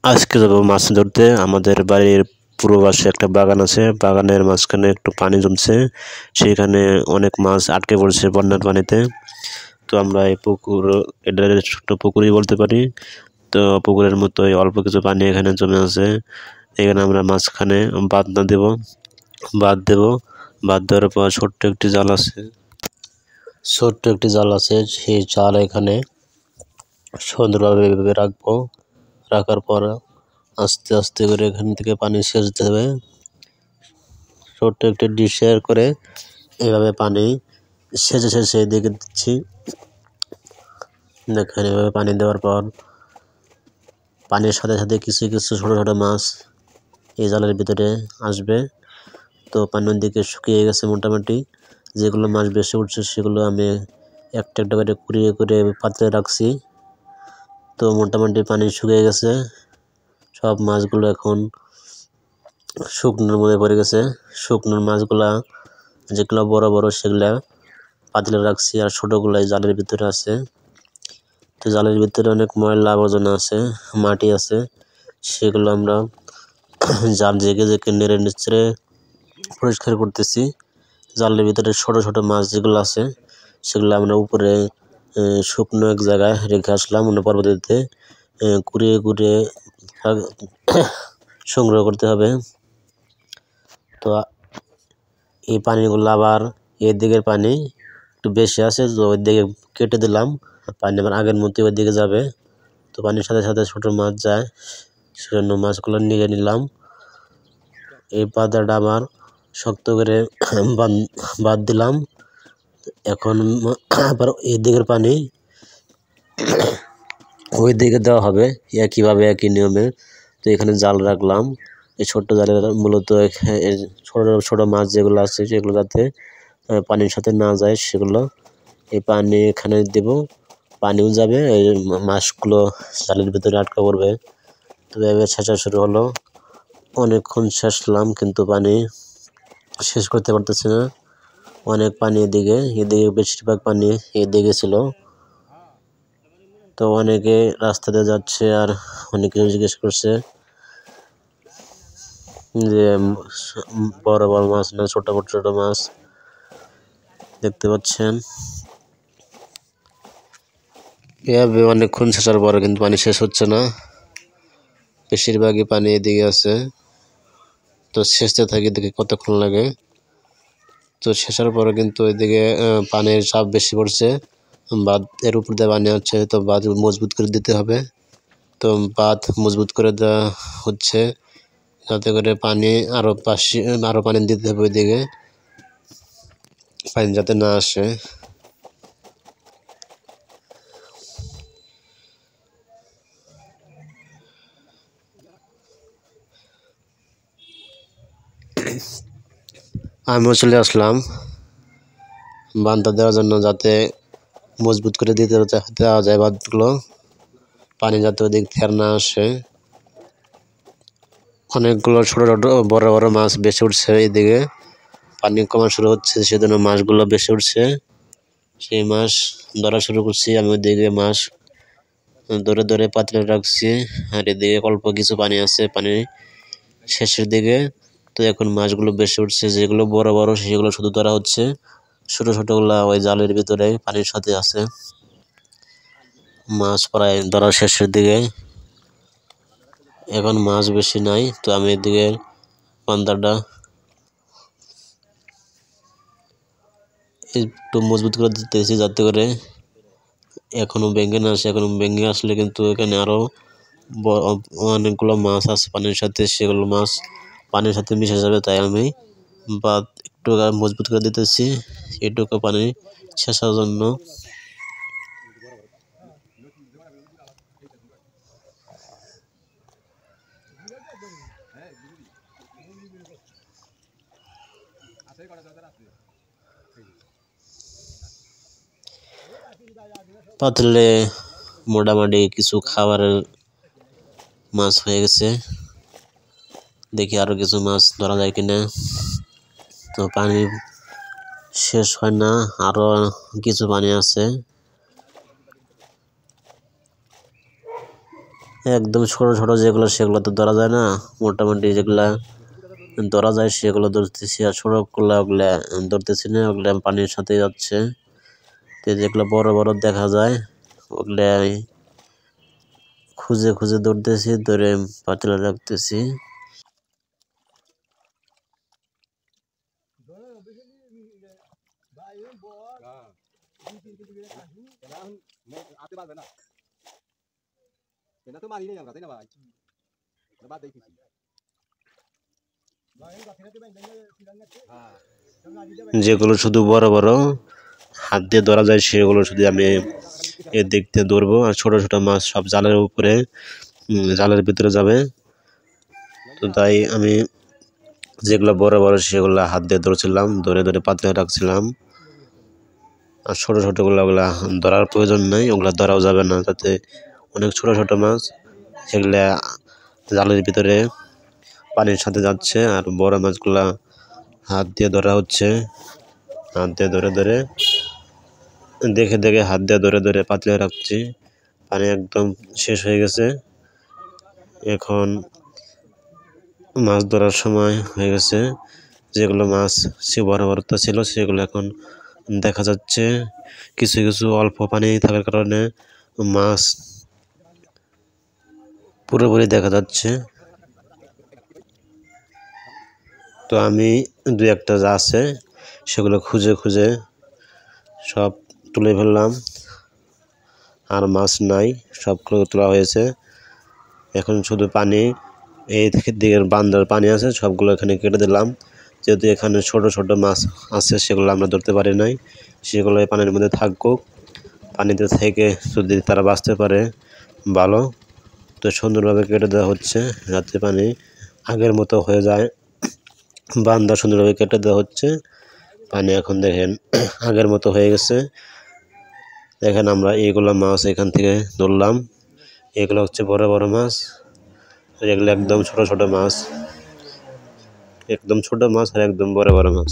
আজকে যাবো মাছ ধরতে। আমাদের বাড়ির পূর্ব পাশে একটা বাগান আছে, বাগানের মাঝখানে একটু পানি জমছে, সেখানে অনেক মাছ আটকে পড়ছে বন্যার পানিতে। তো আমরা এই পুকুর, এটা ছোট্ট পুকুরই বলতে পারি। তো পুকুরের মতোই অল্প কিছু পানি এখানে জমে আছে। এখানে আমরা মাঝখানে বাঁধ দেবো। বাঁধ দেওয়ার পর ছোট্ট একটি জাল আছে, সেই জাল এখানে সুন্দরভাবে রাখবো। রাখার পর আস্তে আস্তে করে এখান থেকে পানি সেচ দেবে। ছোট্ট একটি ডিশের করে এভাবে পানি সেচে দিকে দিচ্ছি। দেখেন, এভাবে পানি দেওয়ার পর পানির সাথে সাথে কিছু কিছু ছোট ছোট মাছ এই জালের ভিতরে আসবে। তো পানির দিকে শুকিয়ে গেছে মোটামুটি। যেগুলো মাছ বেশি উঠছে সেগুলো আমি একটা একটা করে কুড়িয়ে করে পাত্রে রাখছি। তো মোটামুটি পানি শুকিয়ে গেছে, সব মাছগুলো এখন শুকনোর মধ্যে পড়ে গেছে। শুকনোর মাছগুলা যেগুলো বড় বড় সেগুলা পাতিলে রাখছি, আর ছোটোগুলাই জালের ভিতরে আছে। তো জালের ভিতরে অনেক ময়লা আবর্জনা আছে, মাটি আছে, সেগুলো আমরা জাল জেগে জেগে নেড়ে নিচড়ে পরিষ্কার করতেছি। জালের ভিতরে ছোট ছোট মাছ যেগুলো আছে সেগুলো আমরা উপরে শুকনো এক জায়গায় রেখে আসলাম। অন্য পরবর্তীতে কুড়িয়ে কুড়িয়ে সংগ্রহ করতে হবে। তো এই পানিগুলো আবার এর দিকের পানি একটু বেশি আছে, তো ওই দিকে কেটে দিলাম, পানি আবার আগের মতোই ওই দিকে যাবে। তো পানির সাথে সাথে ছোটো মাছ যায়, সেজন্য মাছগুলো নিয়ে নিলাম। এই পাতাটা আবার শক্ত করে বাঁধ দিলাম। এখন আবার এই দিকের পানি ওই দিকে দেওয়া হবে একইভাবে, একই নিয়মে। তো এখানে জাল রাখলাম, এই ছোট্ট জালে মূলত ছোট ছোট মাছ যেগুলো আছে সেগুলো যাতে পানির সাথে না যায়, সেগুলো এই পানি এখানে দেব, পানিও যাবে, এই মাছগুলো জালের ভিতরে আটকা পড়বে। তো এভাবে ছেঁচা শুরু হলো। অনেকক্ষণ ছেঁচলাম কিন্তু পানি শেষ করতে পারতেছি না। অনেক পানি এদিকে বেশিরভাগ পানি এদিকে ছিল। তো অনেকে রাস্তাতে যাচ্ছে আর অনেকে জিজ্ঞেস করছে যে বড় বড় মাছ না ছোট ছোট মাছ। দেখতে পাচ্ছেন এভাবে অনেকক্ষণ ছেঁচার পরে কিন্তু পানি শেষ হচ্ছে না, বেশিরভাগই পানি এদিকে আছে। তো ছেঁচতে থাকি, দেখি কতক্ষণ লাগে। তো শেষের পরে কিন্তু এদিকে পানির চাপ বেশি পড়ছে, বাঁধ এর উপর দিয়ে পানি হচ্ছে, তো বাঁধ মজবুত করে দিতে হবে। তো বাঁধ মজবুত করে দেওয়া হচ্ছে যাতে করে পানি আরো পানি দিতে হবে, ওইদিকে পানি যাতে না আসে। আমিও চলে আসলাম বাঁধটা দেওয়ার জন্য, যাতে মজবুত করে দেওয়া যায় বাঁধগুলো, পানি যাতে ওদিক থেকে না আসে। অনেকগুলো ছোট ছোট বড় বড় মাছ বেশি উঠছে, এদিকে পানি কমা শুরু হচ্ছে, সেজন্য মাছগুলো বেশি উঠছে। সেই মাছ ধরা শুরু করছি আমি, ওইদিকে মাছ ধরে ধরে পাত্রে রাখছি, আর এদিকে অল্প কিছু পানি আছে, পানি শেষের দিকে। তো এখন মাছগুলো বেশি উঠছে, যেগুলো বড় বড় সেগুলো শুধু ধরা হচ্ছে, ছোট ছোটগুলা ওই জালের ভিতরে পানির সাথে আছে। মাছ প্রায় ধরা শেষের দিকে, এখন মাছ বেশি নাই। তো আমি এদিকে পান্তাটা একটু মজবুত করে দিতেছি যাতে করে এখনো ভেঙে না আসে। এখনো ভেঙে আসলে কিন্তু এখানে আরো অনেকগুলো মাছ আছে পানির সাথে, সেগুলো মাছ পানির সাথে মিশে যাবে। তাই আমি একটু মজবুত করে দিতেছি এটুকু পানি ছেঁচার জন্য। পাতলে মোটামুটি কিছু খাবারের মাছ হয়ে গেছে, দেখি আরো কিছু মাছ ধরা যায় কিনা। তো পানি শেষ হয় না, আরো কিছু পানি আছে। একদম ছোট ছোট যেগুলো সেগুলো তো ধরা যায় না, মোটামুটি যেগুলা ধরা যায় সেগুলো ধরতেছি, আর ছোটগুলা ওগুলা ধরতেছি না, ওগুলা পানির সাথে যাচ্ছে। তো যেগুলো বড় বড় দেখা যায় ওগুলা খুঁজে খুঁজে ধরতেছি, ধরে পাতিলে রাখতেছি। যেগুলো শুধু বড় বড় হাত দিয়ে ধরা যায় সেগুলো শুধু আমি এর দিক দিয়ে ধরবো, আর ছোট ছোট মাছ সব জালের উপরে জালের ভিতরে যাবে। তো তাই আমি যেগুলো বড় বড় সেগুলো হাত দিয়ে ধরছিলাম, ধরে ধরে পাতলে রাখছিলাম। আর ছোট ছোটগুলো ওগুলা ধরার প্রয়োজন নেই, ওগুলা ধরাও যাবে না, যাতে অনেক ছোট ছোট মাছ সেগুলা জালের ভিতরে পানির সাথে যাচ্ছে। আর বড় মাছগুলা হাত দিয়ে ধরা হচ্ছে, হাত দিয়ে ধরে ধরে দেখে দেখে হাত দিয়ে ধরে ধরে পাতলে রাখছি। পানি একদম শেষ হয়ে গেছে, এখন মাছ ধরার সময় হয়ে গেছে। যেগুলো মাছ বড় বড় ছিল সেগুলো এখন দেখা যাচ্ছে। কিছু কিছু অল্প পানি থাকার কারণে মাছ পুরোপুরি দেখা যাচ্ছে। তো আমি দু একটা যা আছে সেগুলো খুঁজে খুঁজে সব তুলে ফেললাম, আর মাছ নাই, সবগুলো তোলা হয়েছে। এখন শুধু পানি এই দিকের বান্দার পানি আছে সবগুলো এখানে কেটে দিলাম, যেহেতু এখানে ছোট ছোট মাছ আছে সেগুলো আমরা ধরতে পারি নাই, সেগুলো পানির মধ্যে থাকুক, পানিতে থেকে যদি তারা বাঁচতে পারে ভালো। তো সুন্দরভাবে কেটে দেওয়া হচ্ছে যাতে পানি আগের মতো হয়ে যায়, বান্দা সুন্দরভাবে কেটে দেওয়া হচ্ছে। পানি এখন দেখেন আগের মতো হয়ে গেছে। দেখেন আমরা এইগুলো মাছ এখান থেকে ধরলাম, এগুলো হচ্ছে বড় বড় মাছ, আর এগুলো একদম ছোট ছোট মাছ, একদম ছোট মাছ আর একদম বড় বড় মাছ।